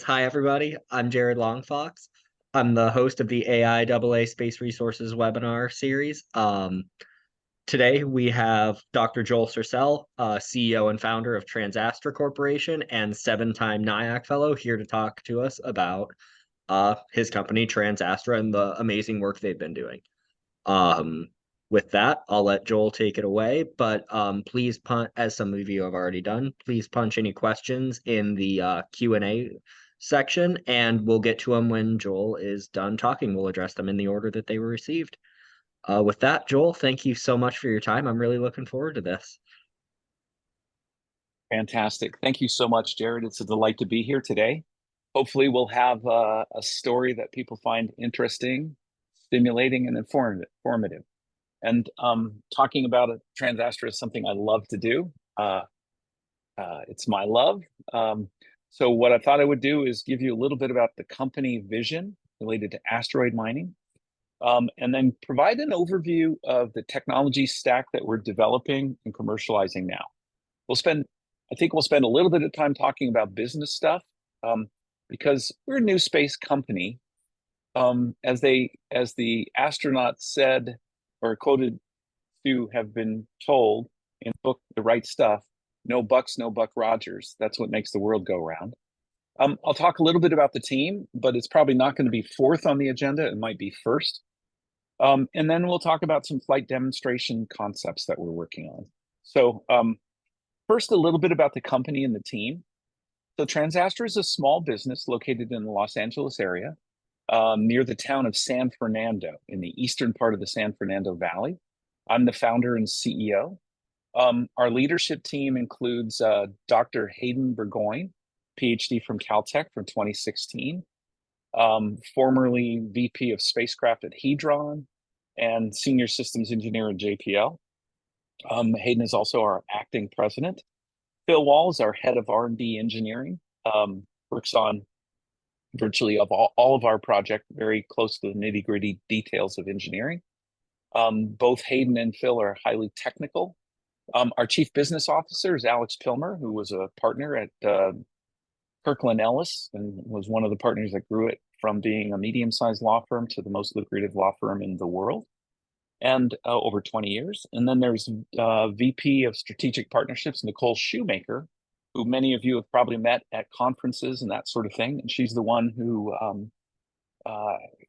Hi, everybody. I'm Jared Longfox. I'm the host of the AIAA Space Resources webinar series. Today we have Dr. Joel Sercel, CEO and founder of TransAstra Corporation and seven-time NIAC fellow, here to talk to us about his company, TransAstra, and the amazing work they've been doing. With that, I'll let Joel take it away, but please punt, as some of you have already done, please punch any questions in the Q&A section, and we'll get to them when Joel is done talking. We'll address them in the order that they were received. With that, Joel, thank you so much for your time. I'm really looking forward to this. Fantastic. Thank you so much, Jared. It's a delight to be here today. Hopefully we'll have a story that people find interesting, stimulating, and informative. And talking about TransAstra is something I love to do. It's my love. So what I thought I would do is give you a little bit about the company vision related to asteroid mining, and then provide an overview of the technology stack that we're developing and commercializing now. I think we'll spend a little bit of time talking about business stuff, because we're a new space company. As the astronauts said, or quoted to have been told in the book The Right Stuff, no bucks, no Buck Rogers. That's what makes the world go round. I'll talk a little bit about the team, but it's probably not going to be fourth on the agenda. It might be first. And then we'll talk about some flight demonstration concepts that we're working on. So first, a little bit about the company and the team. So TransAstra is a small business located in the Los Angeles area, near the town of San Fernando in the eastern part of the San Fernando Valley. I'm the founder and CEO. Our leadership team includes Dr. Hayden Burgoyne, PhD from Caltech from 2016, formerly VP of Spacecraft at Hedron and Senior Systems Engineer at JPL. Hayden is also our acting president. Phil Wall is our head of R&D engineering, works on virtually all of our project, very close to the nitty-gritty details of engineering. Both Hayden and Phil are highly technical. Our chief business officer is Alex Pilmer, who was a partner at Kirkland Ellis and was one of the partners that grew it from being a medium-sized law firm to the most lucrative law firm in the world, and over 20 years. And then there's VP of Strategic Partnerships, Nicole Shoemaker, who many of you have probably met at conferences and that sort of thing. And she's the one who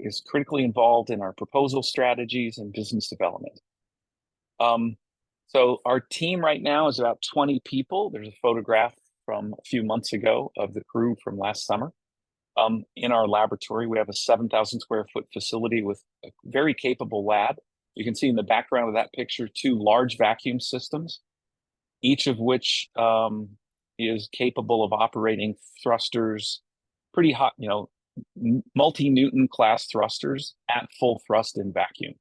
is critically involved in our proposal strategies and business development. So our team right now is about 20 people. There's a photograph from a few months ago of the crew from last summer. In our laboratory, we have a 7,000 square foot facility with a very capable lab. You can see in the background of that picture 2 large vacuum systems, each of which is capable of operating thrusters, pretty hot, multi-Newton class thrusters at full thrust in vacuum.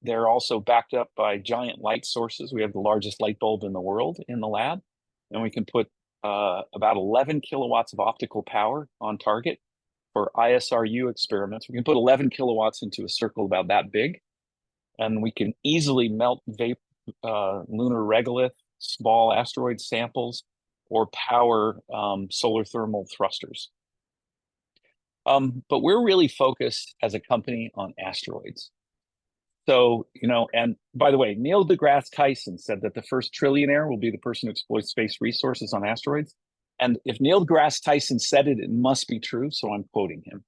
They're also backed up by giant light sources. We have the largest light bulb in the world in the lab, and we can put about 11 kilowatts of optical power on target for ISRU experiments. We can put 11 kilowatts into a circle about that big, and we can easily melt lunar regolith, small asteroid samples, or power solar thermal thrusters. But we're really focused as a company on asteroids. So, and by the way, Neil deGrasse Tyson said that the first trillionaire will be the person who exploits space resources on asteroids. And if Neil deGrasse Tyson said it, it must be true. So I'm quoting him.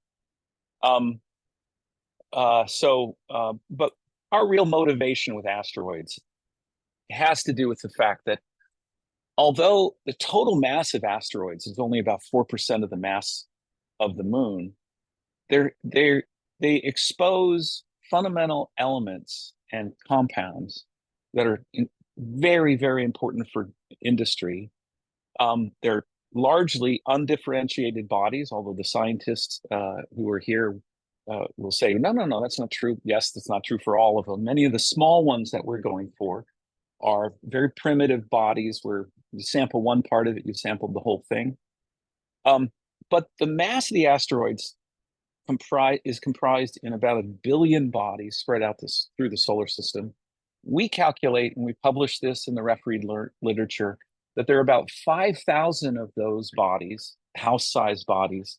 But our real motivation with asteroids has to do with the fact that although the total mass of asteroids is only about 4% of the mass of the moon, they expose fundamental elements and compounds that are very, very important for industry. They're largely undifferentiated bodies, although the scientists who are here will say, no, that's not true. Yes, that's not true for all of them. Many of the small ones that we're going for are very primitive bodies where you sample one part of it, you sampled the whole thing. But the mass of the asteroids is comprised in about 1 billion bodies spread out through the solar system. We calculate, and we publish this in the refereed literature, that there are about 5,000 of those bodies house-sized bodies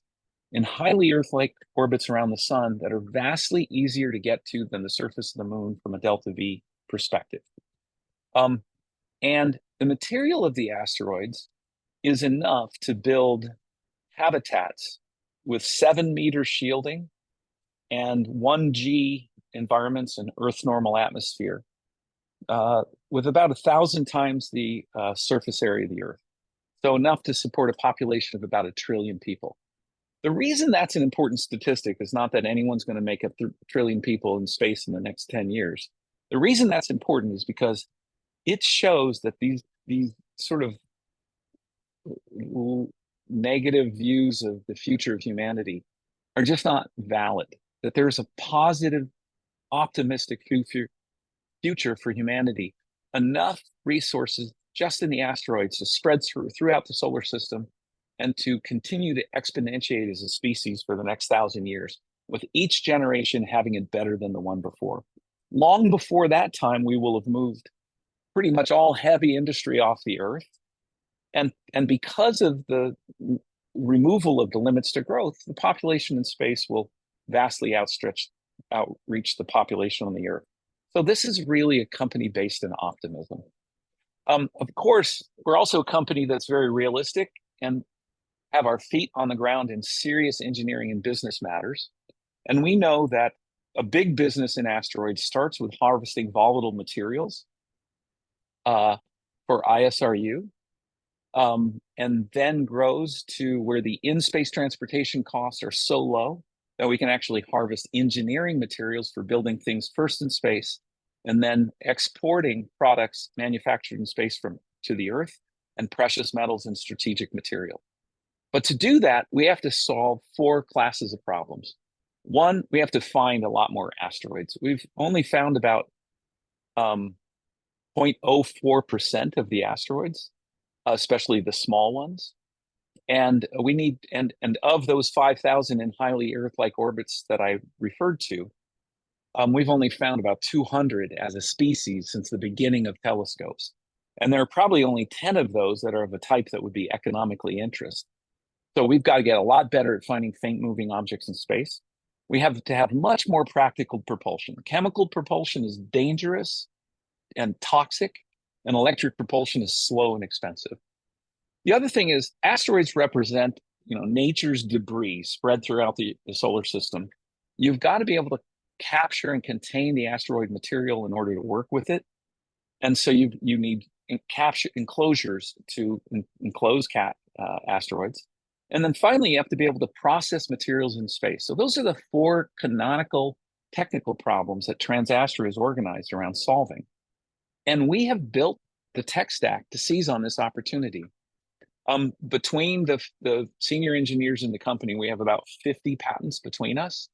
in highly Earth-like orbits around the sun that are vastly easier to get to than the surface of the moon from a delta V perspective. And the material of the asteroids is enough to build habitats with 7-meter shielding and 1G environments in Earth's normal atmosphere, with about 1,000 times the surface area of the Earth. So enough to support a population of about 1 trillion people. The reason that's an important statistic is not that anyone's going to make 1 trillion people in space in the next 10 years. The reason that's important is because it shows that these sort of negative views of the future of humanity are just not valid, that there's a positive, optimistic future for humanity, enough resources just in the asteroids to spread throughout the solar system and to continue to exponentiate as a species for the next 1,000 years, with each generation having it better than the one before. Long before that time, we will have moved pretty much all heavy industry off the Earth. And because of the removal of the limits to growth, the population in space will vastly outreach the population on the Earth. So this is really a company based in optimism. Of course, we're also a company that's very realistic and have our feet on the ground in serious engineering and business matters. And we know that a big business in asteroids starts with harvesting volatile materials for ISRU, and then grows to where the in-space transportation costs are so low that we can actually harvest engineering materials for building things first in space, and then exporting products manufactured in space to the Earth, and precious metals and strategic material. But to do that, we have to solve 4 classes of problems. One, we have to find a lot more asteroids. We've only found about 0.04% of the asteroids, especially the small ones. And we need, and of those 5,000 in highly Earth-like orbits that I referred to, we've only found about 200 as a species since the beginning of telescopes. And there are probably only 10 of those that are of a type that would be economically interesting. So we've got to get a lot better at finding faint moving objects in space. We have to have much more practical propulsion. Chemical propulsion is dangerous and toxic, and electric propulsion is slow and expensive. The other thing is asteroids represent, nature's debris spread throughout the solar system. You've got to be able to capture and contain the asteroid material in order to work with it. And so you need enclosures to enclose asteroids. And then finally, you have to be able to process materials in space. So those are the 4 canonical technical problems that TransAstra is organized around solving. And we have built the tech stack to seize on this opportunity. Between the senior engineers in the company, we have about 50 patents between us.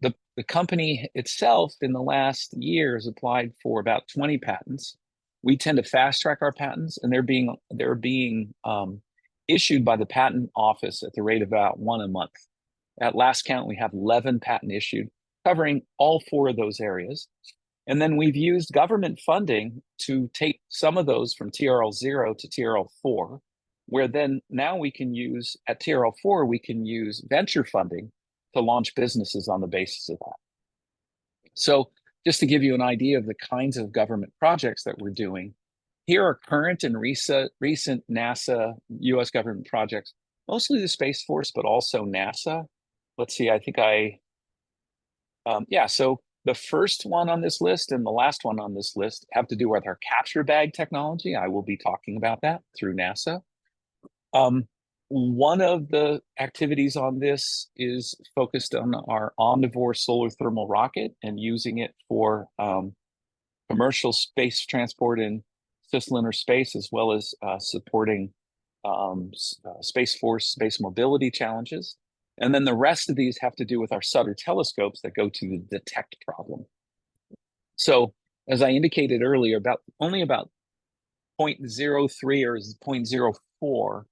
The company itself in the last year has applied for about 20 patents. We tend to fast track our patents, and they're being issued by the patent office at the rate of about 1 a month. At last count, we have 11 patent issued, covering all 4 of those areas. And then we've used government funding to take some of those from TRL 0 to TRL 4, where then now we can use, at TRL 4, we can use venture funding to launch businesses on the basis of that. So just to give you an idea of the kinds of government projects that we're doing, here are current and recent NASA, US government projects, mostly the Space Force, but also NASA. Let's see, so the first one on this list and the last one on this list have to do with our capture bag technology. I will be talking about that through NASA. One of the activities on this is focused on our omnivore solar thermal rocket and using it for commercial space transport in cislunar space, as well as supporting Space Force space mobility challenges. And then the rest of these have to do with our Sutter telescopes that go to the detect problem. So as I indicated earlier, only about 0.03 or 0.04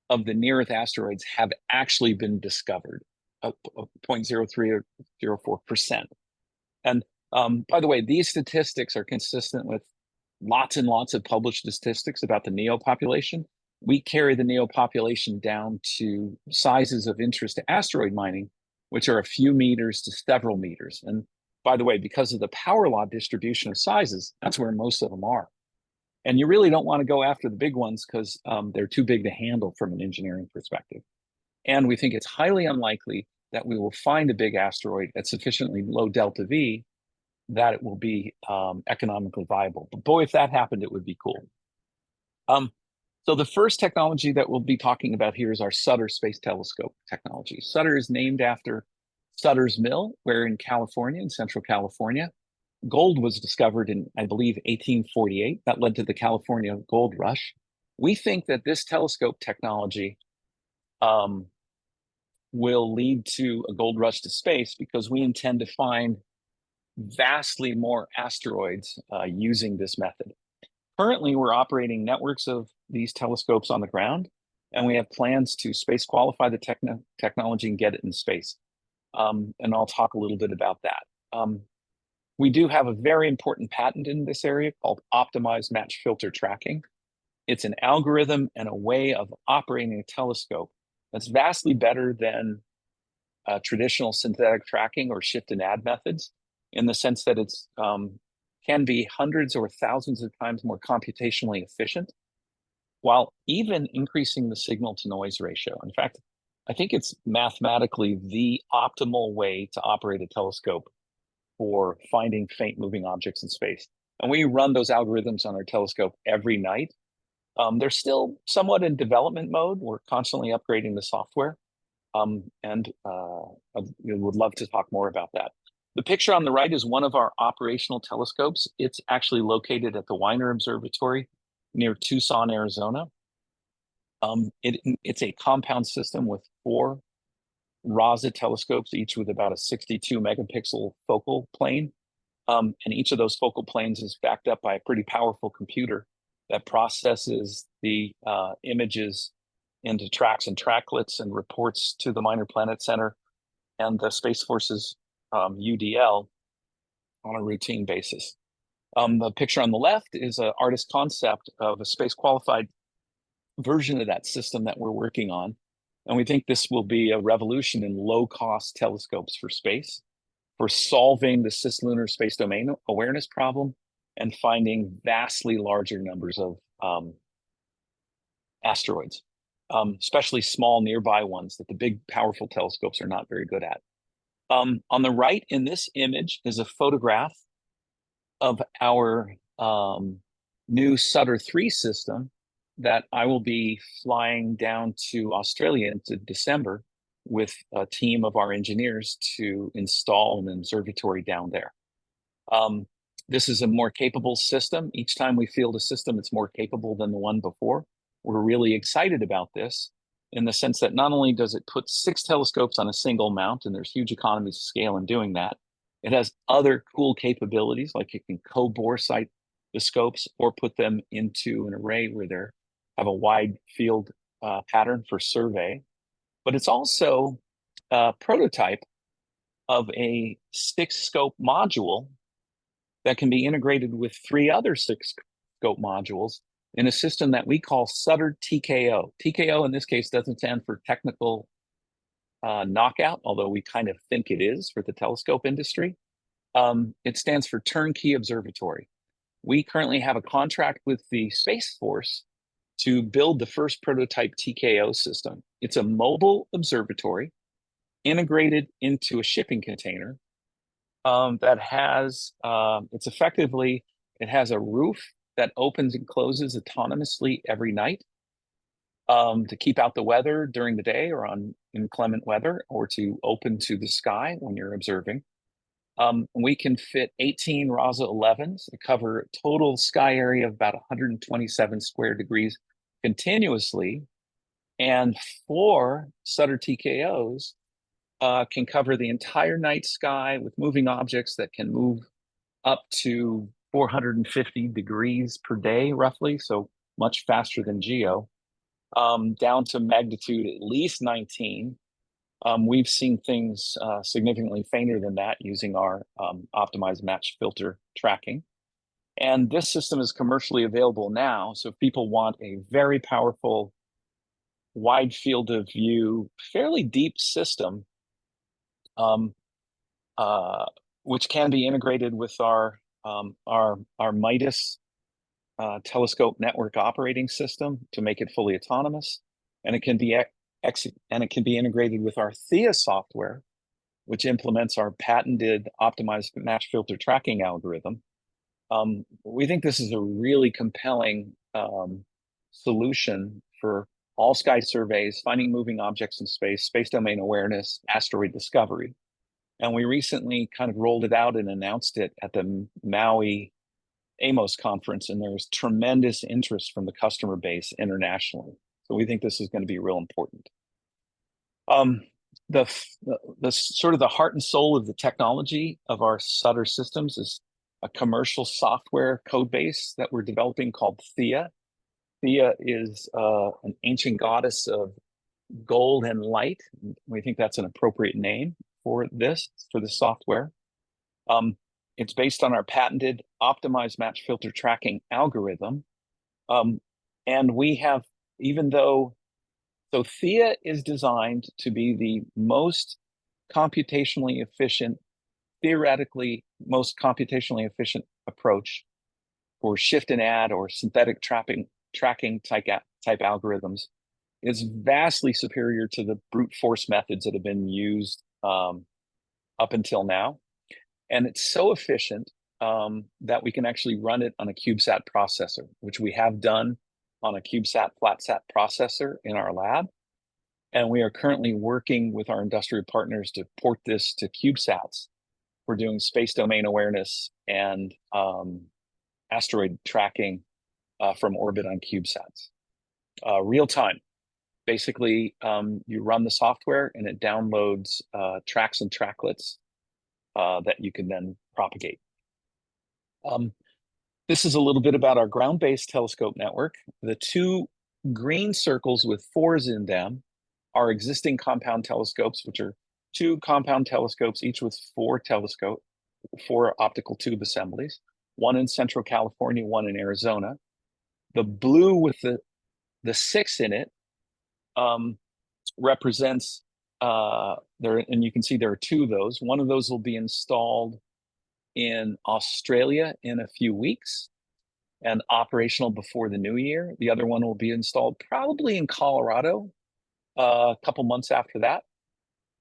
of the near-Earth asteroids have actually been discovered, 0.03 or 0.04%. And by the way, these statistics are consistent with lots and lots of published statistics about the NEO population. we carry the NEO population down to sizes of interest to asteroid mining, which are a few meters to several meters. And by the way, because of the power law distribution of sizes, that's where most of them are. And you really don't want to go after the big ones because they're too big to handle from an engineering perspective. And we think it's highly unlikely that we will find a big asteroid at sufficiently low delta V that it will be economically viable. But boy, if that happened, it would be cool. So the first technology that we'll be talking about here is our Sutter Space Telescope technology. Sutter is named after Sutter's Mill, where in California, in Central California, gold was discovered in, I believe, 1848. That led to the California gold rush. We think that this telescope technology will lead to a gold rush to space because we intend to find vastly more asteroids using this method. Currently, we're operating networks of these telescopes on the ground, and we have plans to space qualify the technology and get it in space. And I'll talk a little bit about that. We do have a very important patent in this area called optimized match filter tracking. It's an algorithm and a way of operating a telescope that's vastly better than traditional synthetic tracking or shift and add methods, in the sense that it's can be hundreds or thousands of times more computationally efficient, while even increasing the signal to noise ratio. In fact, I think it's mathematically the optimal way to operate a telescope for finding faint moving objects in space. And we run those algorithms on our telescope every night. They're still somewhat in development mode. We're constantly upgrading the software. And we would love to talk more about that. The picture on the right is one of our operational telescopes. It's actually located at the Weiner Observatory near Tucson, Arizona. It's a compound system with 4 Raza telescopes, each with about a 62 megapixel focal plane. And each of those focal planes is backed up by a pretty powerful computer that processes the images into tracks and tracklets and reports to the Minor Planet Center and the Space Force's UDL on a routine basis. The picture on the left is an artist concept of a space qualified version of that system that we're working on. And we think this will be a revolution in low-cost telescopes for space, for solving the cislunar space domain awareness problem and finding vastly larger numbers of asteroids, especially small nearby ones that the big, powerful telescopes are not very good at. On the right in this image is a photograph of our new Sutter 3 system that I will be flying down to Australia into December with a team of our engineers to install an observatory down there. This is a more capable system. Each time we field a system, it's more capable than the one before. We're really excited about this in the sense that not only does it put 6 telescopes on a single mount, and there's huge economies of scale in doing that, it has other cool capabilities, like it can co-bore sight the scopes or put them into an array where they have a wide field pattern for survey. But it's also a prototype of a 6-scope module that can be integrated with 3 other 6-scope modules in a system that we call Sutter TKO. TKO in this case doesn't stand for technical knockout, although we kind of think it is for the telescope industry. It stands for Turnkey Observatory. We currently have a contract with the Space Force to build the first prototype TKO system. It's a mobile observatory integrated into a shipping container that has, it has a roof that opens and closes autonomously every night to keep out the weather during the day or on inclement weather, or to open to the sky when you're observing. We can fit 18 Raza 11s that cover a total sky area of about 127 square degrees continuously, and 4 Sutter TKOs can cover the entire night sky with moving objects that can move up to 450 degrees per day, roughly, so much faster than GEO, down to magnitude at least 19. We've seen things significantly fainter than that using our optimized match filter tracking. And this system is commercially available now. So if people want a very powerful, wide field of view, fairly deep system, um, uh, which can be integrated with our Midas telescope network operating system to make it fully autonomous, and it can be integrated with our Thea software, which implements our patented optimized match filter tracking algorithm. We think this is a really compelling solution for all sky surveys, finding moving objects in space, space domain awareness, asteroid discovery. And we recently kind of rolled it out and announced it at the Maui AMOS conference, and there's tremendous interest from the customer base internationally. So we think this is going to be real important. The sort of the heart and soul of the technology of our Sutter systems is a commercial software code base that we're developing called Thea. Thea is an ancient goddess of gold and light. We think that's an appropriate name for the software. It's based on our patented optimized match filter tracking algorithm. And we have, so Thea is designed to be the most computationally efficient, theoretically most computationally efficient approach for shift and add or synthetic tracking type algorithms. It's vastly superior to the brute force methods that have been used up until now. And it's so efficient that we can actually run it on a CubeSat processor, which we have done on a CubeSat FlatSat processor in our lab. And we are currently working with our industrial partners to port this to CubeSats. We're doing space domain awareness and asteroid tracking from orbit on CubeSats. Real time. Basically, you run the software and it downloads tracks and tracklets that you can then propagate. This is a little bit about our ground-based telescope network. The two green circles with 4s in them are existing compound telescopes, which are 2 compound telescopes, each with 4 optical tube assemblies, one in Central California, one in Arizona. The blue with the 6 in it represents there, and you can see there are 2 of those. One of those will be installed in Australia in a few weeks and operational before the new year. The other one will be installed probably in Colorado a couple months after that.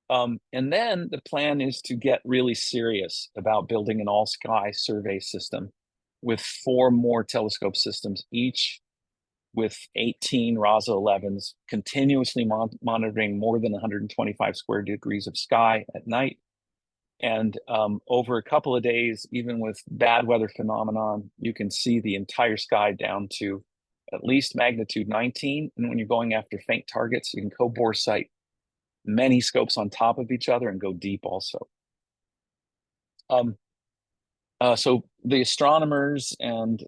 And then the plan is to get really serious about building an all-sky survey system with 4 more telescope systems, each with 18 RASA 11s, continuously monitoring more than 125 square degrees of sky at night. And over a couple of days, even with bad weather phenomenon, you can see the entire sky down to at least magnitude 19. And when you're going after faint targets, you can co-bore sight many scopes on top of each other and go deep also. So the astronomers and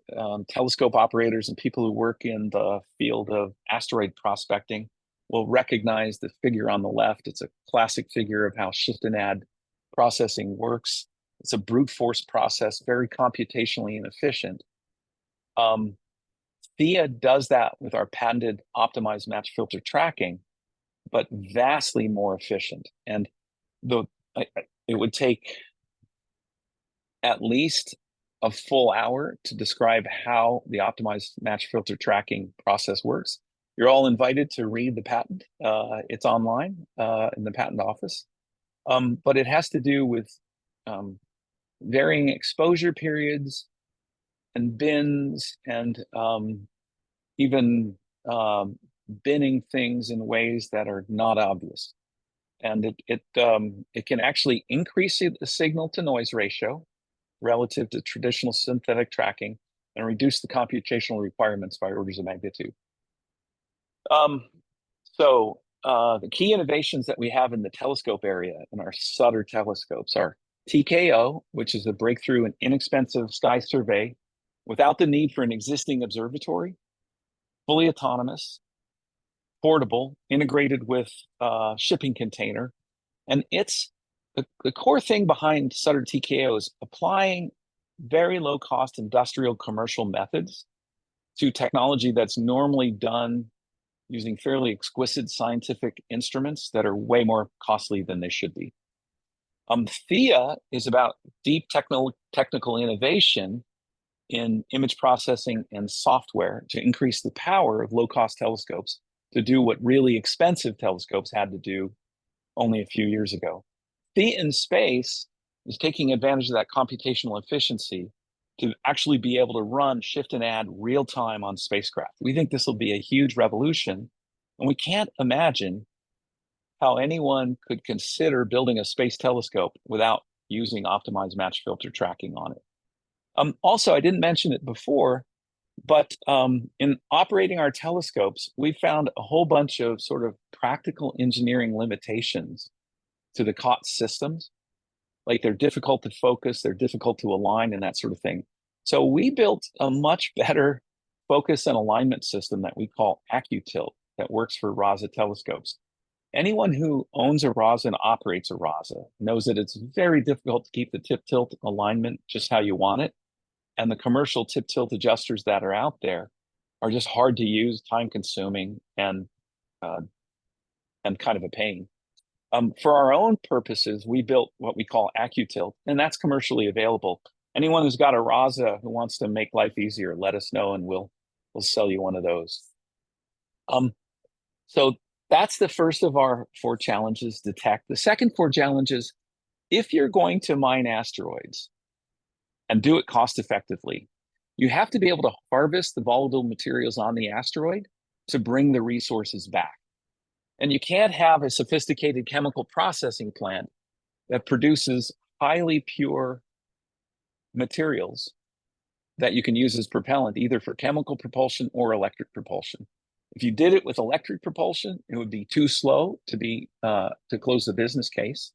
telescope operators and people who work in the field of asteroid prospecting will recognize the figure on the left. It's a classic figure of how shift and add processing works. It's a brute force process, very computationally inefficient. Thea does that with our patented optimized match filter tracking, but vastly more efficient. And it would take at least a full hour to describe how the optimized match filter tracking process works. You're all invited to read the patent. It's online in the patent office. But it has to do with varying exposure periods and bins and even binning things in ways that are not obvious. And it can actually increase the signal to noise ratio relative to traditional synthetic tracking and reduce the computational requirements by orders of magnitude. The key innovations that we have in the telescope area in our Sutter telescopes are TKO, which is a breakthrough and inexpensive sky survey without the need for an existing observatory, fully autonomous, portable, integrated with a shipping container. And it's the core thing behind Sutter TKO is applying very low cost industrial commercial methods to technology that's normally done using fairly exquisite scientific instruments that are way more costly than they should be. THEA is about deep technical innovation in image processing and software to increase the power of low-cost telescopes to do what really expensive telescopes had to do only a few years ago. THEA in space is taking advantage of that computational efficiency to actually be able to run, shift, and add real time on spacecraft. We think this will be a huge revolution, and we can't imagine how anyone could consider building a space telescope without using optimized match filter tracking on it. Also, I didn't mention it before, but in operating our telescopes, we found a whole bunch of sort of practical engineering limitations to the COTS systems. Like they're difficult to focus, they're difficult to align, and that sort of thing. So we built a much better focus and alignment system that we call AccuTilt that works for RASA telescopes. Anyone who owns a RASA and operates a RASA knows that it's very difficult to keep the tip-tilt alignment just how you want it. And the commercial tip-tilt adjusters that are out there are just hard to use, time-consuming, and kind of a pain. For our own purposes, we built what we call AccuTilt, and that's commercially available. Anyone who's got a RASA who wants to make life easier, let us know, and we'll sell you one of those. So that's the first of our 4 challenges, detect. The second 4 challenges, if you're going to mine asteroids and do it cost effectively, you have to be able to harvest the volatile materials on the asteroid to bring the resources back. And you can't have a sophisticated chemical processing plant that produces highly pure materials that you can use as propellant, either for chemical propulsion or electric propulsion. If you did it with electric propulsion, it would be too slow to close the business case.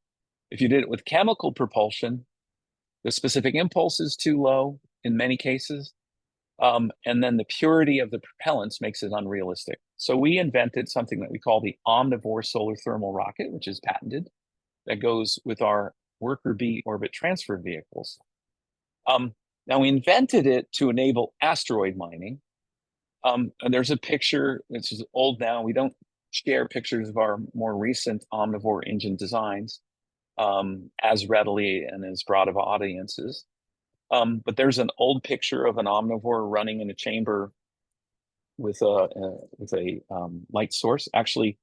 If you did it with chemical propulsion, the specific impulse is too low in many cases. And then the purity of the propellants makes it unrealistic. So we invented something that we call the omnivore solar thermal rocket, which is patented, that goes with our Worker B orbit transfer vehicles. Now we invented it to enable asteroid mining. And there's a picture, this is old now, we don't share pictures of our more recent omnivore engine designs as readily and as broad of audiences. But there's an old picture of an omnivore running in a chamber with a light source. Actually,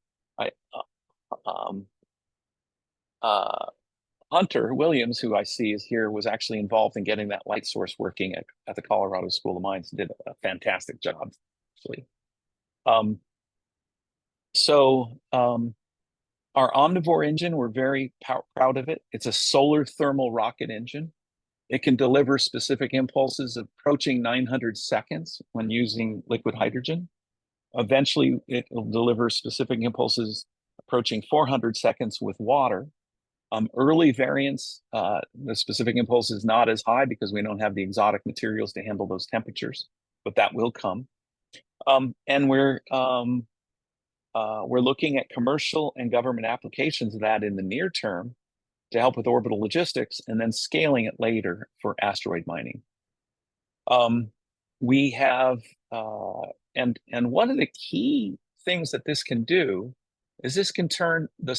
Hunter Williams, who I see is here, was actually involved in getting that light source working at the Colorado School of Mines and did a fantastic job, actually. Our omnivore engine, we're very proud of it. It's a solar thermal rocket engine. It can deliver specific impulses approaching 900 seconds when using liquid hydrogen. Eventually, it will deliver specific impulses approaching 400 seconds with water. Early variants, the specific impulse is not as high because we don't have the exotic materials to handle those temperatures, but that will come. And we're looking at commercial and government applications of that in the near term to help with orbital logistics, and then scaling it later for asteroid mining. We have, and one of the key things that this can do is this can turn the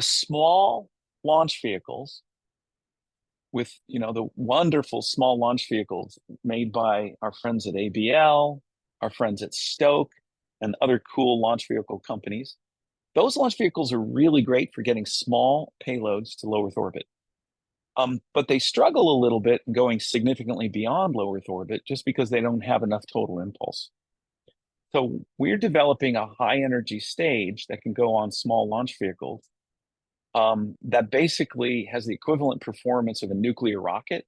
small launch vehicles with, the wonderful small launch vehicles made by our friends at ABL, our friends at Stoke, and other cool launch vehicle companies. Those launch vehicles are really great for getting small payloads to low Earth orbit. But they struggle a little bit going significantly beyond low Earth orbit just because they don't have enough total impulse. So we're developing a high energy stage that can go on small launch vehicles that basically has the equivalent performance of a nuclear rocket.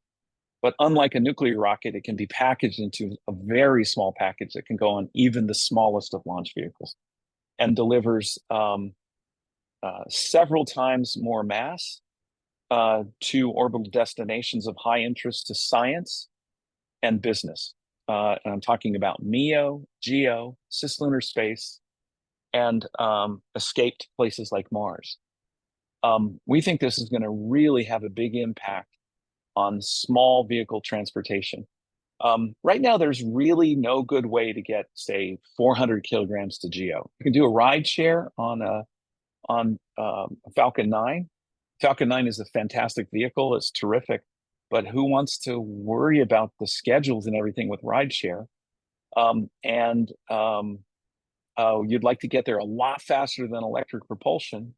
But unlike a nuclear rocket, it can be packaged into a very small package that can go on even the smallest of launch vehicles, and delivers several times more mass to orbital destinations of high interest to science and business. And I'm talking about MEO, GEO, cislunar space, and escaped places like Mars. We think this is going to really have a big impact on small vehicle transportation. Right now, there's really no good way to get, say, 400 kilograms to geo. You can do a ride share on a Falcon 9. Falcon 9 is a fantastic vehicle. It's terrific. But who wants to worry about the schedules and everything with rideshare? You'd like to get there a lot faster than electric propulsion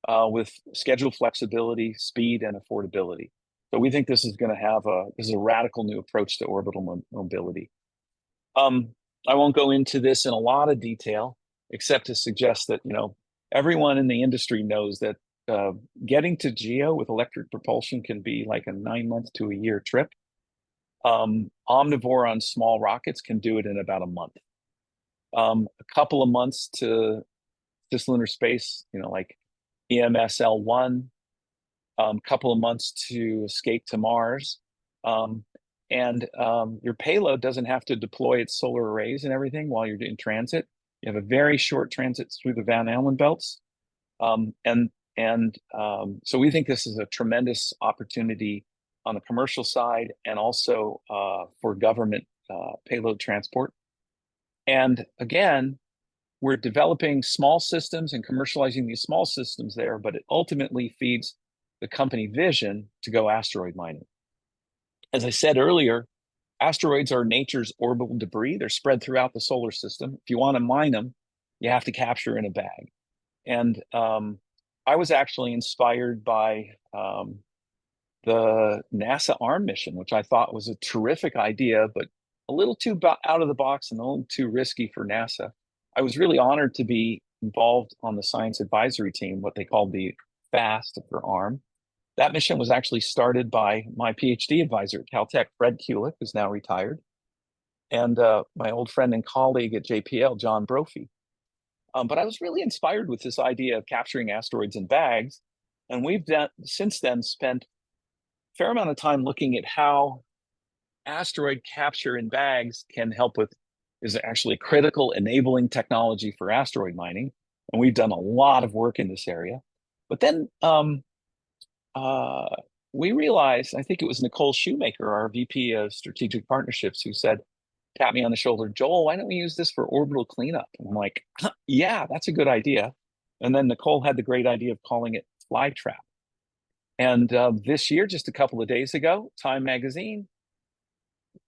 with schedule flexibility, speed, and affordability. So we think this is going to have this is a radical new approach to orbital mobility. I won't go into this in a lot of detail, except to suggest that, everyone in the industry knows that getting to geo with electric propulsion can be like a 9-month to a year trip. Omnivore on small rockets can do it in about a month. A couple of months to cislunar space, like EMSL-1, couple of months to escape to Mars. Your payload doesn't have to deploy its solar arrays and everything while you're in transit. You have a very short transit through the Van Allen belts. So we think this is a tremendous opportunity on the commercial side and also for government payload transport. And again, we're developing small systems and commercializing these small systems there, but it ultimately feeds the company vision to go asteroid mining. As I said earlier, asteroids are nature's orbital debris. They're spread throughout the solar system. If you want to mine them, you have to capture in a bag. And I was actually inspired by the NASA ARM mission, which I thought was a terrific idea, but a little too out of the box and a little too risky for NASA. I was really honored to be involved on the science advisory team, what they called the FAST for ARM. That mission was actually started by my PhD advisor at Caltech, Fred Kulik, who's now retired, and my old friend and colleague at JPL, John Brophy. But I was really inspired with this idea of capturing asteroids in bags. And we've since then spent a fair amount of time looking at how asteroid capture in bags can help with, is actually critical enabling technology for asteroid mining. And we've done a lot of work in this area. But then we realized, I think it was Nicole Shoemaker, our VP of Strategic Partnerships, who said, tapped me on the shoulder, Joel, why don't we use this for orbital cleanup? And I'm like, yeah, that's a good idea. And then Nicole had the great idea of calling it Flytrap. And this year, just a couple of days ago, Time Magazine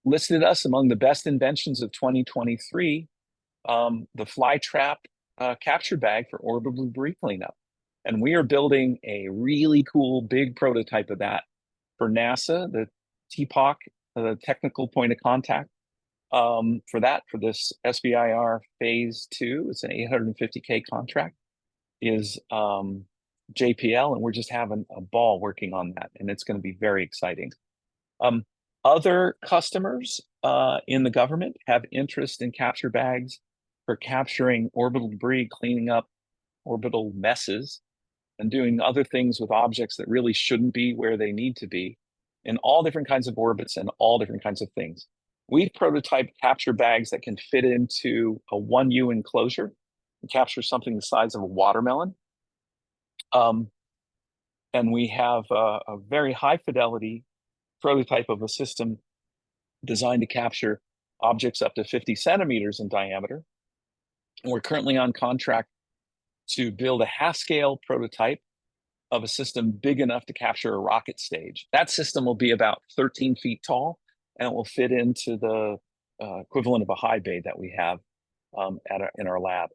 listed us among the best inventions of 2023, the Flytrap capture bag for orbital debris cleanup. And we are building a really cool big prototype of that for NASA, the TPOC, the technical point of contact. For this SBIR phase 2, it's an $850K contract, is JPL, and we're just having a ball working on that, and it's going to be very exciting. Other customers in the government have interest in capture bags for capturing orbital debris, cleaning up orbital messes, and doing other things with objects that really shouldn't be where they need to be in all different kinds of orbits and all different kinds of things. We've prototyped capture bags that can fit into a 1U enclosure and capture something the size of a watermelon. And we have a very high fidelity prototype of a system designed to capture objects up to 50 centimeters in diameter. And we're currently on contract to build a half-scale prototype of a system big enough to capture a rocket stage. That system will be about 13 feet tall, and it will fit into the equivalent of a high bay that we have in our lab.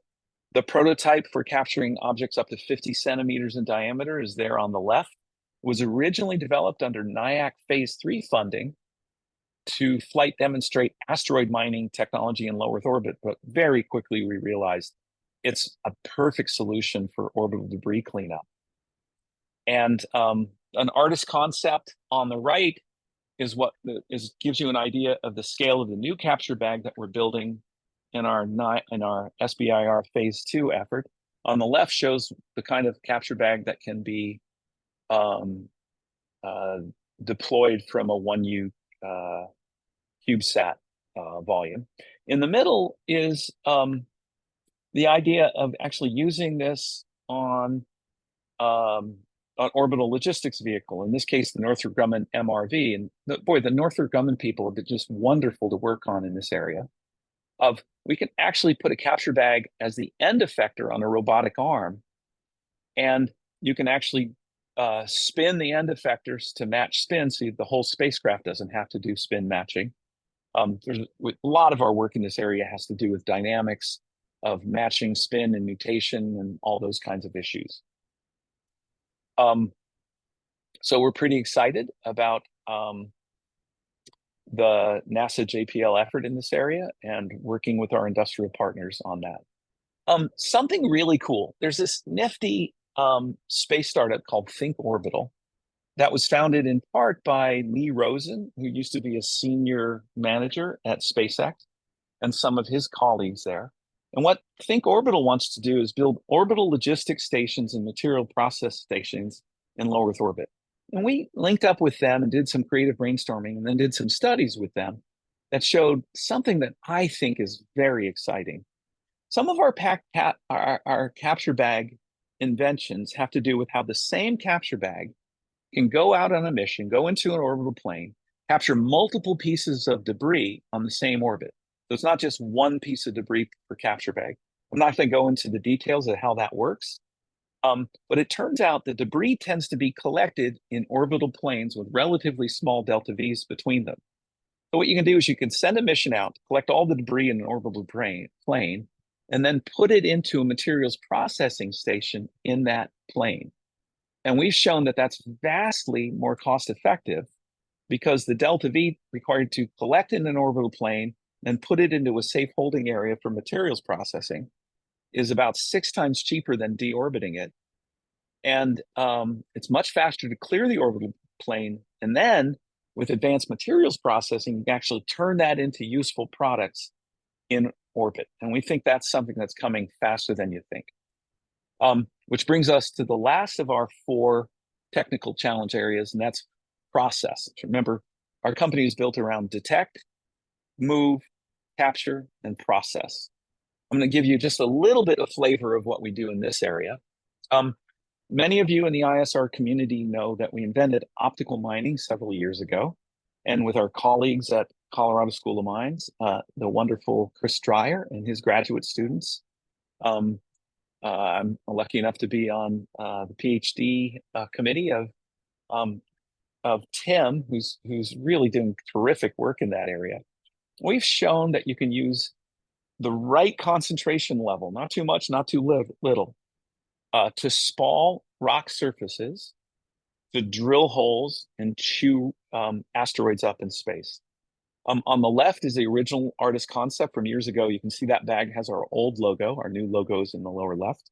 The prototype for capturing objects up to 50 centimeters in diameter is there on the left. It was originally developed under NIAC Phase 3 funding to flight demonstrate asteroid mining technology in low Earth orbit, but very quickly we realized it's a perfect solution for orbital debris cleanup. And an artist concept on the right is what gives you an idea of the scale of the new capture bag that we're building in our SBIR Phase 2 effort. On the left shows the kind of capture bag that can be deployed from a 1U CubeSat volume. In the middle is the idea of actually using this on an orbital logistics vehicle, in this case, the Northrop Grumman MRV. And the Northrop Grumman people have been just wonderful to work on in this area. We can actually put a capture bag as the end effector on a robotic arm, and you can actually spin the end effectors to match spin, so the whole spacecraft doesn't have to do spin matching. There's a lot of our work in this area has to do with dynamics of matching spin and nutation and all those kinds of issues. So we're pretty excited about the NASA JPL effort in this area and working with our industrial partners on that. Something really cool. There's this nifty space startup called Think Orbital that was founded in part by Lee Rosen, who used to be a senior manager at SpaceX, and some of his colleagues there. And what Think Orbital wants to do is build orbital logistics stations and material process stations in low Earth orbit. And we linked up with them and did some creative brainstorming, and then did some studies with them that showed something that I think is very exciting. Some of our capture bag inventions have to do with how the same capture bag can go out on a mission, go into an orbital plane, capture multiple pieces of debris on the same orbit. So it's not just one piece of debris per capture bag. I'm not going to go into the details of how that works. But it turns out that debris tends to be collected in orbital planes with relatively small delta V's between them. So what you can do is you can send a mission out to collect all the debris in an orbital plane, and then put it into a materials processing station in that plane. And we've shown that that's vastly more cost effective, because the delta V required to collect in an orbital plane and put it into a safe holding area for materials processing is about 6 times cheaper than deorbiting it. And it's much faster to clear the orbital plane. And then with advanced materials processing, you can actually turn that into useful products in orbit. And we think that's something that's coming faster than you think. Which brings us to the last of our 4 technical challenge areas, and that's process. Remember, our company is built around detect, move, capture, and process. I'm going to give you just a little bit of flavor of what we do in this area. Many of you in the ISR community know that we invented optical mining several years ago. And with our colleagues at Colorado School of Mines, the wonderful Chris Dreyer and his graduate students, I'm lucky enough to be on the PhD committee of Tim, who's really doing terrific work in that area. We've shown that you can use the right concentration level, not too much, not too little, to spall rock surfaces, to drill holes and chew asteroids up in space. On the left is the original artist concept from years ago. You can see that bag has our old logo. Our new logo is in the lower left.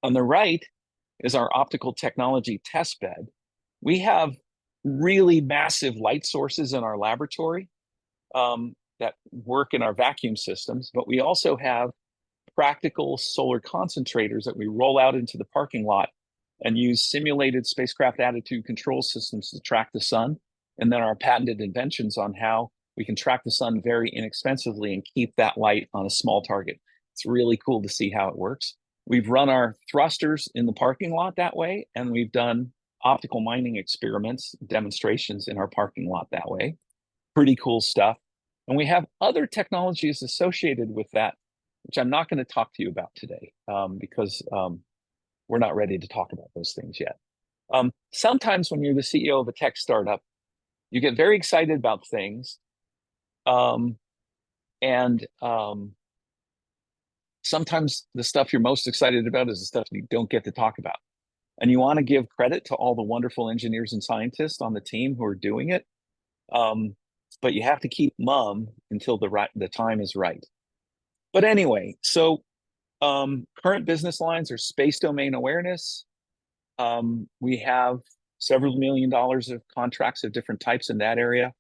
On the right is our optical technology test bed. We have really massive light sources in our laboratory that work in our vacuum systems, but we also have practical solar concentrators that we roll out into the parking lot and use simulated spacecraft attitude control systems to track the sun, and then our patented inventions on how we can track the sun very inexpensively and keep that light on a small target. It's really cool to see how it works. We've run our thrusters in the parking lot that way, and we've done optical mining experiments, demonstrations in our parking lot that way. Pretty cool stuff. And we have other technologies associated with that, which I'm not going to talk to you about today because we're not ready to talk about those things yet. Sometimes when you're the CEO of a tech startup, you get very excited about things. Sometimes the stuff you're most excited about is the stuff you don't get to talk about. And you want to give credit to all the wonderful engineers and scientists on the team who are doing it. But you have to keep mum until the time is right. But anyway, so current business lines are space domain awareness. We have several $1 million of contracts of different types in that area.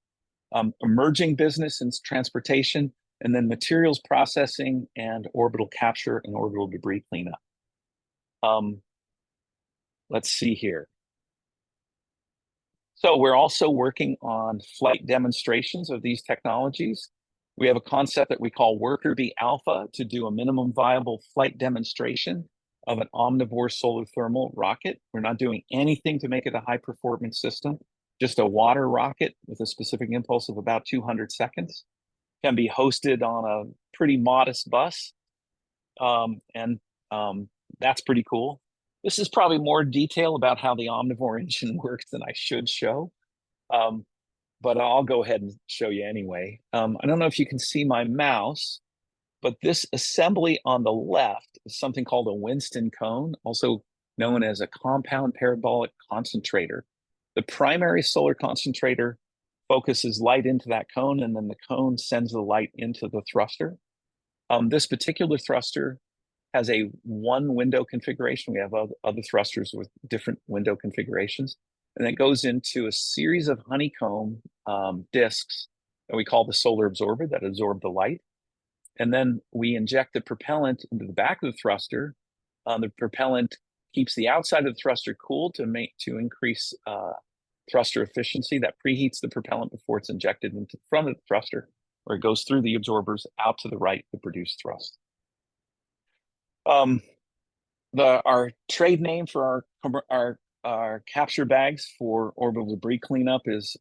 Emerging business in transportation, and then materials processing and orbital capture and orbital debris cleanup. Let's see here. So we're also working on flight demonstrations of these technologies. We have a concept that we call Worker Bee Alpha to do a minimum viable flight demonstration of an omnivore solar thermal rocket. We're not doing anything to make it a high performance system, just a water rocket with a specific impulse of about 200 seconds. Can be hosted on a pretty modest bus. And that's pretty cool. This is probably more detail about how the omnivore engine works than I should show. But I'll go ahead and show you anyway. I don't know if you can see my mouse, but this assembly on the left is something called a Winston cone, also known as a compound parabolic concentrator. The primary solar concentrator focuses light into that cone, and then the cone sends the light into the thruster. This particular thruster has a one window configuration. We have other thrusters with different window configurations. And it goes into a series of honeycomb discs that we call the solar absorber that absorb the light. And then we inject the propellant into the back of the thruster. The propellant keeps the outside of the thruster cool to increase thruster efficiency. That preheats the propellant before it's injected into the front of the thruster, where it goes through the absorbers out to the right to produce thrust. Our trade name for our capture bags for orbital debris cleanup is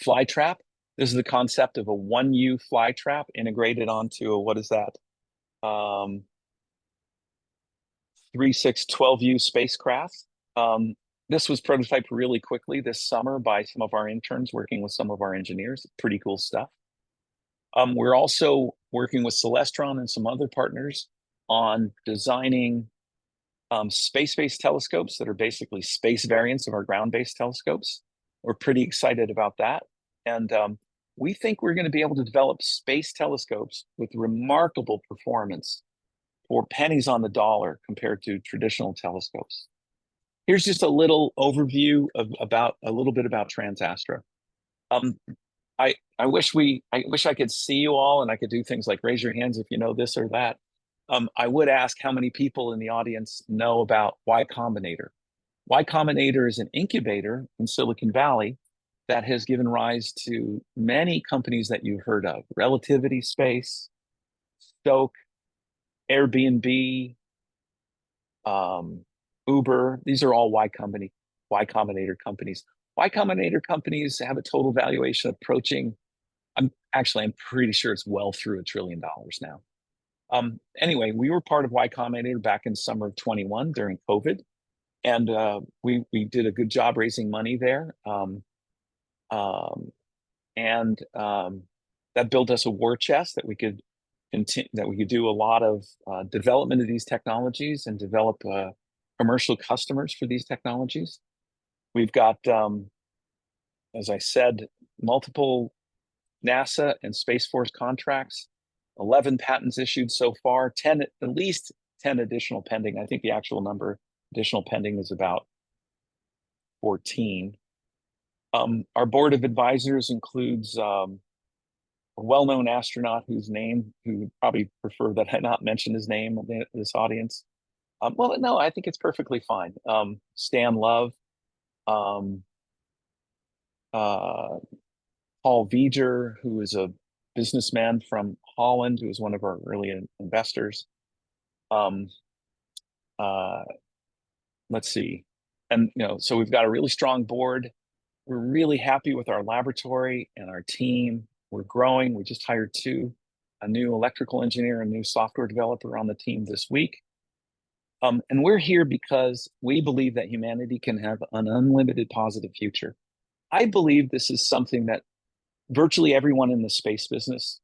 fly trap. This is the concept of a 1U fly trap integrated onto a, what is that? 12U spacecraft. This was prototyped really quickly this summer by some of our interns working with some of our engineers. Pretty cool stuff. We're also working with Celestron and some other partners on designing space-based telescopes that are basically space variants of our ground-based telescopes. We're pretty excited about that. And we think we're going to be able to develop space telescopes with remarkable performance for pennies on the dollar compared to traditional telescopes. Here's just a little overview about a little bit about TransAstra. I wish I could see you all and I could do things like raise your hands if you know this or that. I would ask how many people in the audience know about Y Combinator. Y Combinator is an incubator in Silicon Valley that has given rise to many companies that you've heard of: Relativity Space, Stoke, Airbnb, Uber. These are all Y Combinator companies. Y Combinator companies have a total valuation approaching, I'm pretty sure it's well through $1 trillion now. Anyway, we were part of Y Combinator back in summer of 21 during COVID, and we did a good job raising money there. That built us a war chest that we could do a lot of development of these technologies and develop commercial customers for these technologies. We've got, as I said, multiple NASA and Space Force contracts, 11 patents issued so far, at least 10 additional pending. I think the actual number additional pending is about 14. Our board of advisors includes a well-known astronaut who would probably prefer that I not mention his name in this audience. Well, no, I think it's perfectly fine. Stan Love, Paul Vieger, who is a businessman from Holland, who was one of our early investors. Let's see. And, so we've got a really strong board. We're really happy with our laboratory and our team. We're growing. We just hired a new electrical engineer, a new software developer on the team this week. And we're here because we believe that humanity can have an unlimited positive future. I believe this is something that virtually everyone in the space business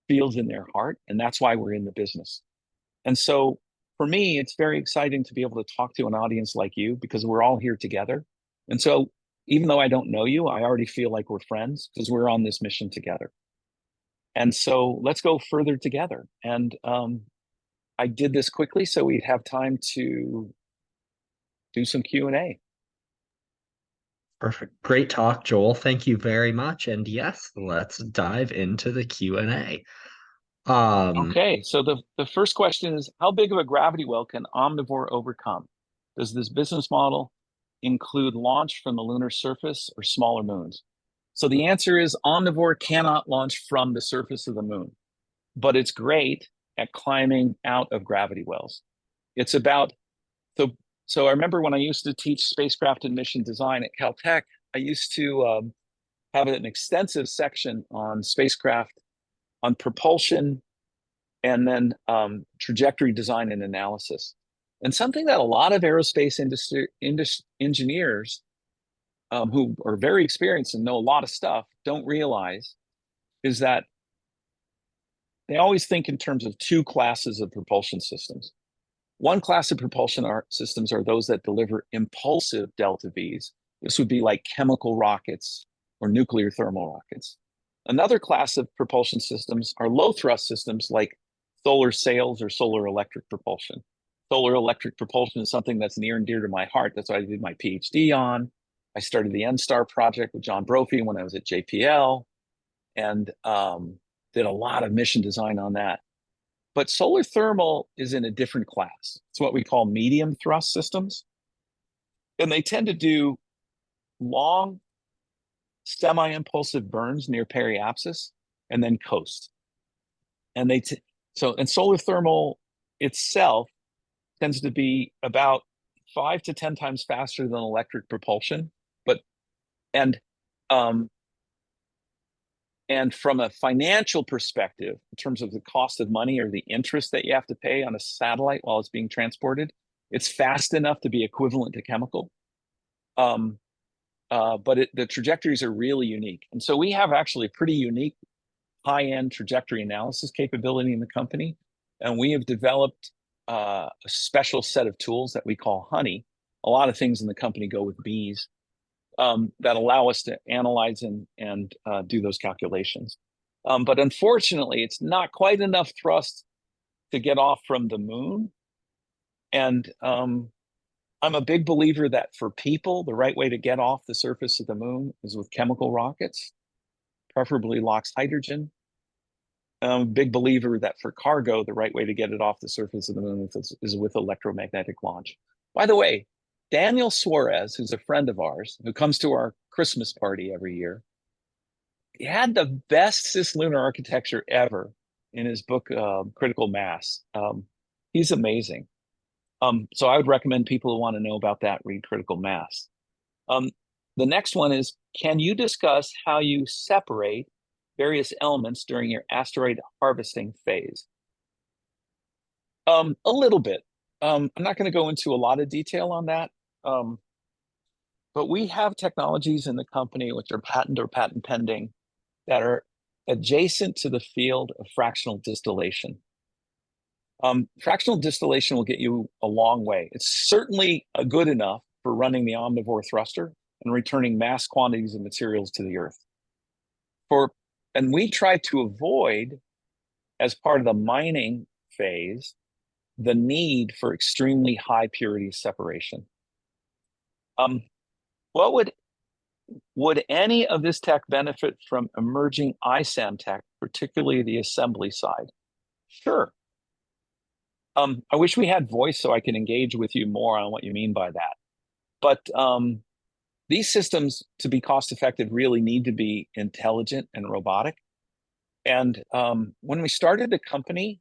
feels in their heart, and that's why we're in the business. And so for me, it's very exciting to be able to talk to an audience like you, because we're all here together. And so even though I don't know you, I already feel like we're friends because we're on this mission together. And so let's go further together. And I did this quickly so we'd have time to do some Q&A. Perfect. Great talk, Joel. Thank you very much. And yes, let's dive into the Q&A. Okay, so the first question is, how big of a gravity well can Omnivore overcome? Does this business model include launch from the lunar surface or smaller moons? So the answer is Omnivore cannot launch from the surface of the moon, but it's great at climbing out of gravity wells. It's about, so I remember when I used to teach spacecraft and mission design at Caltech, I used to have an extensive section on spacecraft, on propulsion, and then trajectory design and analysis. And something that a lot of aerospace industry engineers who are very experienced and know a lot of stuff don't realize is that they always think in terms of two classes of propulsion systems. One class of propulsion systems are those that deliver impulsive delta Vs. This would be like chemical rockets or nuclear thermal rockets. Another class of propulsion systems are low thrust systems like solar sails or solar electric propulsion. Solar electric propulsion is something that's near and dear to my heart. That's what I did my PhD on. I started the NSTAR project with John Brophy when I was at JPL, and did a lot of mission design on that. But solar thermal is in a different class. It's what we call medium thrust systems. And they tend to do long semi-impulsive burns near periapsis and then coast. And and solar thermal itself tends to be about 5 to 10 times faster than electric propulsion. And from a financial perspective, in terms of the cost of money or the interest that you have to pay on a satellite while it's being transported, it's fast enough to be equivalent to chemical. But the trajectories are really unique. And so we have actually a pretty unique high-end trajectory analysis capability in the company. And we have developed a special set of tools that we call Honey. A lot of things in the company go with bees. That allow us to analyze and do those calculations. But unfortunately, it's not quite enough thrust to get off from the moon. And I'm a big believer that for people, the right way to get off the surface of the moon is with chemical rockets, preferably LOX hydrogen. I'm a big believer that for cargo, the right way to get it off the surface of the moon is with electromagnetic launch. By the way, Daniel Suarez, who's a friend of ours, who comes to our Christmas party every year, he had the best cislunar architecture ever in his book, Critical Mass. He's amazing. So I would recommend people who want to know about that read Critical Mass. The next one is, can you discuss how you separate various elements during your asteroid harvesting phase? A little bit. I'm not going to go into a lot of detail on that. But we have technologies in the company which are patent or patent pending that are adjacent to the field of fractional distillation. Fractional distillation will get you a long way. It's certainly good enough for running the omnivore thruster and returning mass quantities of materials to the Earth. And we try to avoid, as part of the mining phase, the need for extremely high purity separation. Would any of this tech benefit from emerging ISAM tech, particularly the assembly side? Sure. I wish we had voice so I can engage with you more on what you mean by that. But these systems, to be cost effective, really need to be intelligent and robotic. And when we started the company,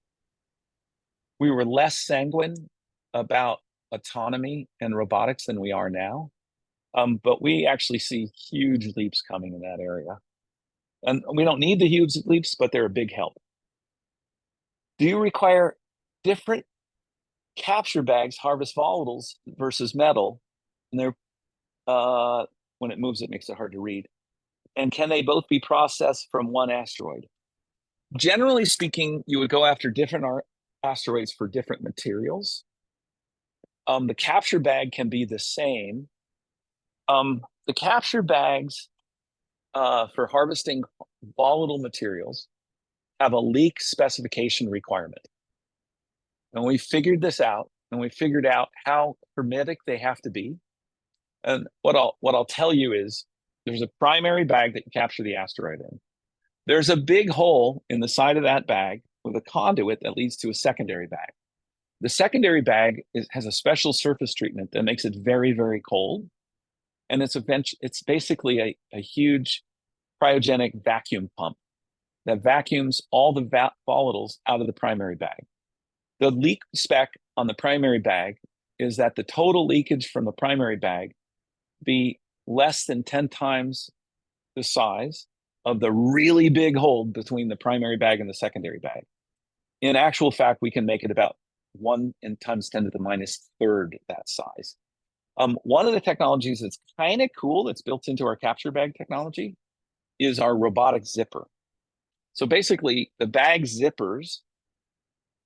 we were less sanguine about autonomy and robotics than we are now. But we actually see huge leaps coming in that area. And we don't need the huge leaps, but they're a big help. Do you require different capture bags harvest volatiles versus metal? And they're when it moves, it makes it hard to read. And can they both be processed from one asteroid? Generally speaking, you would go after different asteroids for different materials. The capture bag can be the same. The capture bags for harvesting volatile materials have a leak specification requirement. And we figured this out, and we figured out how hermetic they have to be. And what I'll tell you is there's a primary bag that you capture the asteroid in. There's a big hole in the side of that bag with a conduit that leads to a secondary bag. The secondary bag has a special surface treatment that makes it very, very cold. And it's basically a huge cryogenic vacuum pump that vacuums all the volatiles out of the primary bag. The leak spec on the primary bag is that the total leakage from the primary bag be less than 10 times the size of the really big hole between the primary bag and the secondary bag. In actual fact, we can make it about 1 times 10 to the minus third that size. One of the technologies that's kind of cool that's built into our capture bag technology is our robotic zipper. So basically, the bag zippers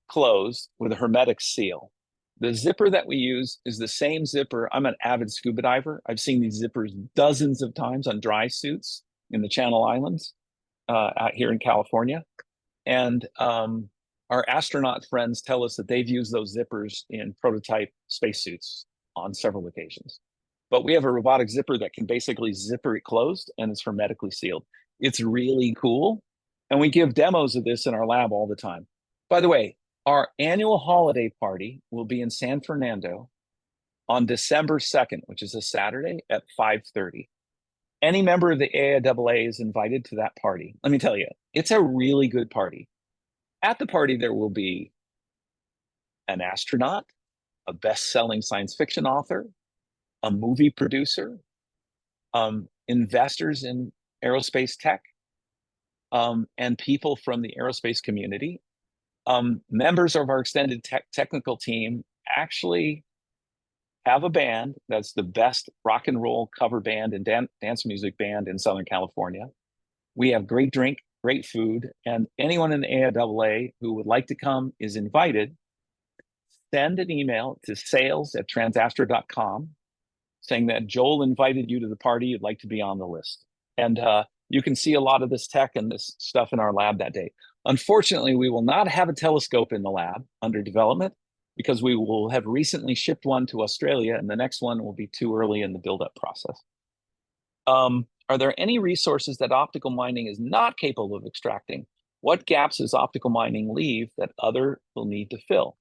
close with a hermetic seal. The zipper that we use is the same zipper. I'm an avid scuba diver. I've seen these zippers dozens of times on dry suits in the Channel Islands out here in California. And our astronaut friends tell us that they've used those zippers in prototype spacesuits on several occasions. But we have a robotic zipper that can basically zipper it closed and it's hermetically sealed. It's really cool. And we give demos of this in our lab all the time. By the way, our annual holiday party will be in San Fernando on December 2nd, which is a Saturday at 5:30. Any member of the AIAA is invited to that party. Let me tell you, it's a really good party. At the party, there will be an astronaut, a best-selling science fiction author, a movie producer, investors in aerospace tech, and people from the aerospace community. Members of our extended technical team actually have a band that's the best rock and roll cover band and dance music band in Southern California. We have great drink, great food, and anyone in the AIAA who would like to come is invited. Send an email to sales@transastra.com saying that Joel invited you to the party, you'd like to be on the list. And you can see a lot of this tech and this stuff in our lab that day. Unfortunately, we will not have a telescope in the lab under development because we will have recently shipped one to Australia and the next one will be too early in the build-up process. Are there any resources that optical mining is not capable of extracting? What gaps does optical mining leave that other will need to fill?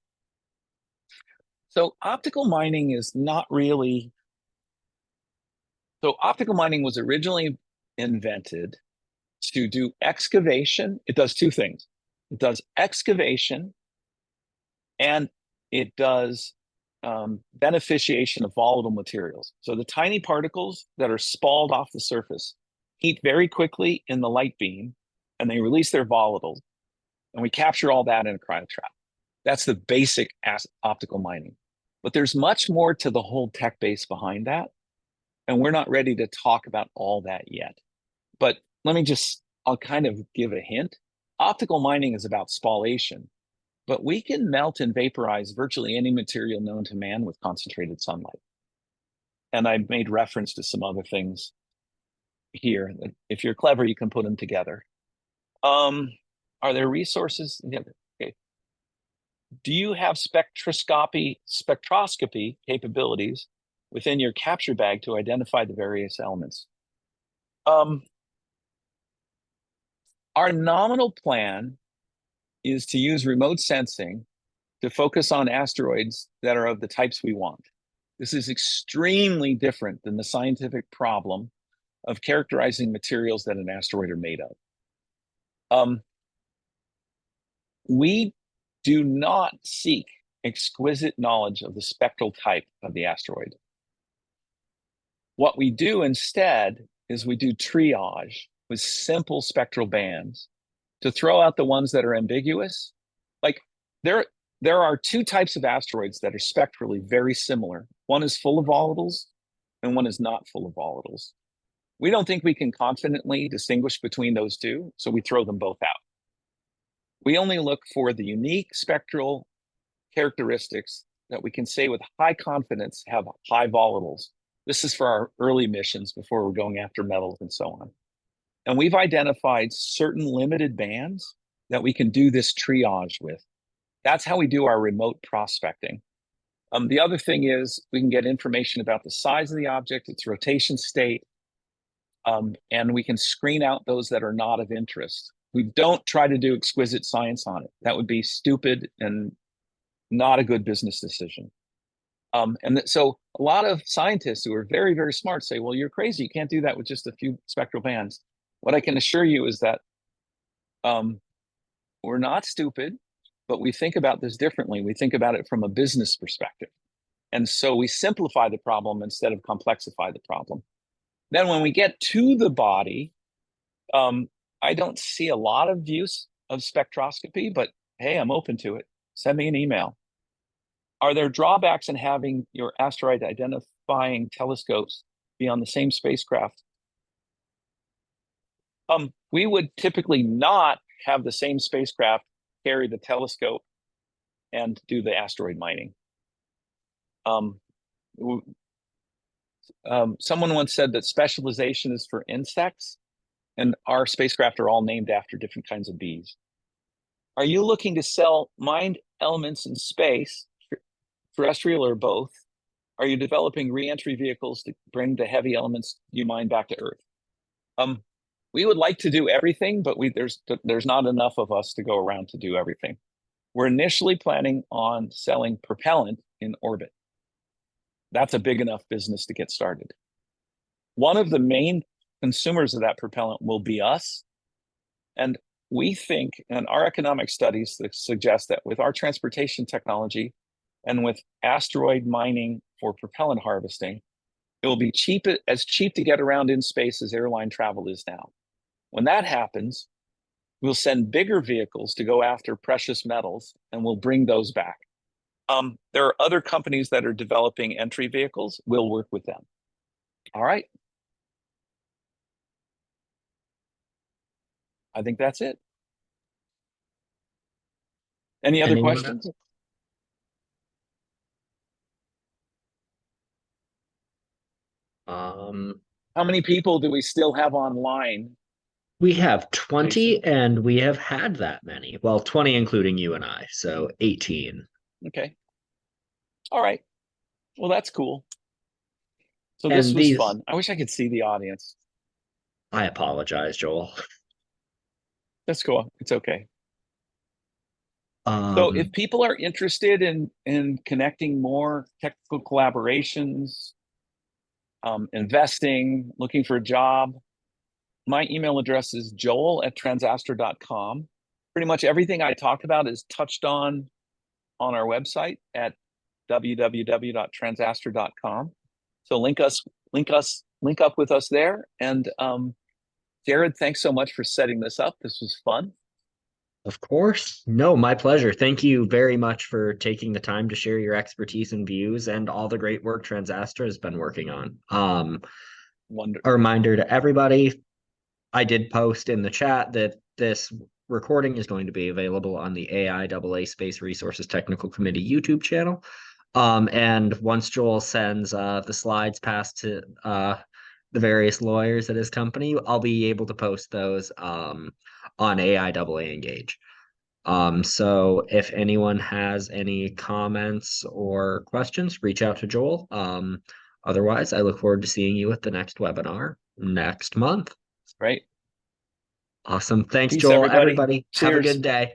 So optical mining is not really... So optical mining was originally invented to do excavation. It does two things. It does excavation and it does beneficiation of volatile materials. So the tiny particles that are spalled off the surface heat very quickly in the light beam and they release their volatiles. And we capture all that in a cryotrap. That's the basic optical mining. But there's much more to the whole tech base behind that. And we're not ready to talk about all that yet. But I'll kind of give a hint. Optical mining is about spallation, but we can melt and vaporize virtually any material known to man with concentrated sunlight. And I made reference to some other things here. If you're clever, you can put them together. Are there resources? Yeah, okay. Do you have spectroscopy capabilities within your capture bag to identify the various elements? Our nominal plan is to use remote sensing to focus on asteroids that are of the types we want. This is extremely different than the scientific problem of characterizing materials that an asteroid are made of. We do not seek exquisite knowledge of the spectral type of the asteroid. What we do instead is we do triage with simple spectral bands to throw out the ones that are ambiguous. Like there are two types of asteroids that are spectrally very similar. One is full of volatiles and one is not full of volatiles. We don't think we can confidently distinguish between those two, so we throw them both out. We only look for the unique spectral characteristics that we can say with high confidence have high volatiles. This is for our early missions before we're going after metals and so on. And we've identified certain limited bands that we can do this triage with. That's how we do our remote prospecting. The other thing is we can get information about the size of the object, its rotation state, and we can screen out those that are not of interest. We don't try to do exquisite science on it. That would be stupid and not a good business decision. So a lot of scientists who are very, very smart say, well, you're crazy. You can't do that with just a few spectral bands. What I can assure you is that We're not stupid, but we think about this differently. We think about it from a business perspective. And so we simplify the problem instead of complexify the problem. Then when we get to the body, I don't see a lot of use of spectroscopy, but hey, I'm open to it. Send me an email. Are there drawbacks in having your asteroid identifying telescopes be on the same spacecraft? We would typically not have the same spacecraft carry the telescope and do the asteroid mining. Someone once said that specialization is for insects, and our spacecraft are all named after different kinds of bees. Are you looking to sell mined elements in space, terrestrial or both? Are you developing re-entry vehicles to bring the heavy elements you mine back to Earth? We would like to do everything, but there's not enough of us to go around to do everything. We're initially planning on selling propellant in orbit. That's a big enough business to get started. One of the main consumers of that propellant will be us. And we think, and our economic studies suggest that with our transportation technology and with asteroid mining for propellant harvesting, it will be as cheap to get around in space as airline travel is now. When that happens, we'll send bigger vehicles to go after precious metals, and we'll bring those back. There are other companies that are developing entry vehicles. We'll work with them. All right. I think that's it. Any other questions? How many people do we still have online? We have 20, and we have had that many. Well, 20 including you and I, so 18. Okay. All right. Well, that's cool. So this was fun. I wish I could see the audience. I apologize, Joel. That's cool. It's okay. So if people are interested in connecting more technical collaborations, investing, looking for a job, my email address is joel@transastra.com. Pretty much everything I talked about is touched on our website at www.transastra.com. So link up with us there. And Jared, thanks so much for setting this up. This was fun. Of course. No, my pleasure. Thank you very much for taking the time to share your expertise and views and all the great work TransAstra has been working on. Wonderful. A reminder to everybody, I did post in the chat that this recording is going to be available on the AIAA Space Resources Technical Committee YouTube channel. And once Joel sends the slides past to the various lawyers at his company, I'll be able to post those on AIAA Engage. So if anyone has any comments or questions, reach out to Joel. Otherwise, I look forward to seeing you at the next webinar next month. Great. Awesome. Thanks, Peace, Joel. everybody. Everybody, have a good day.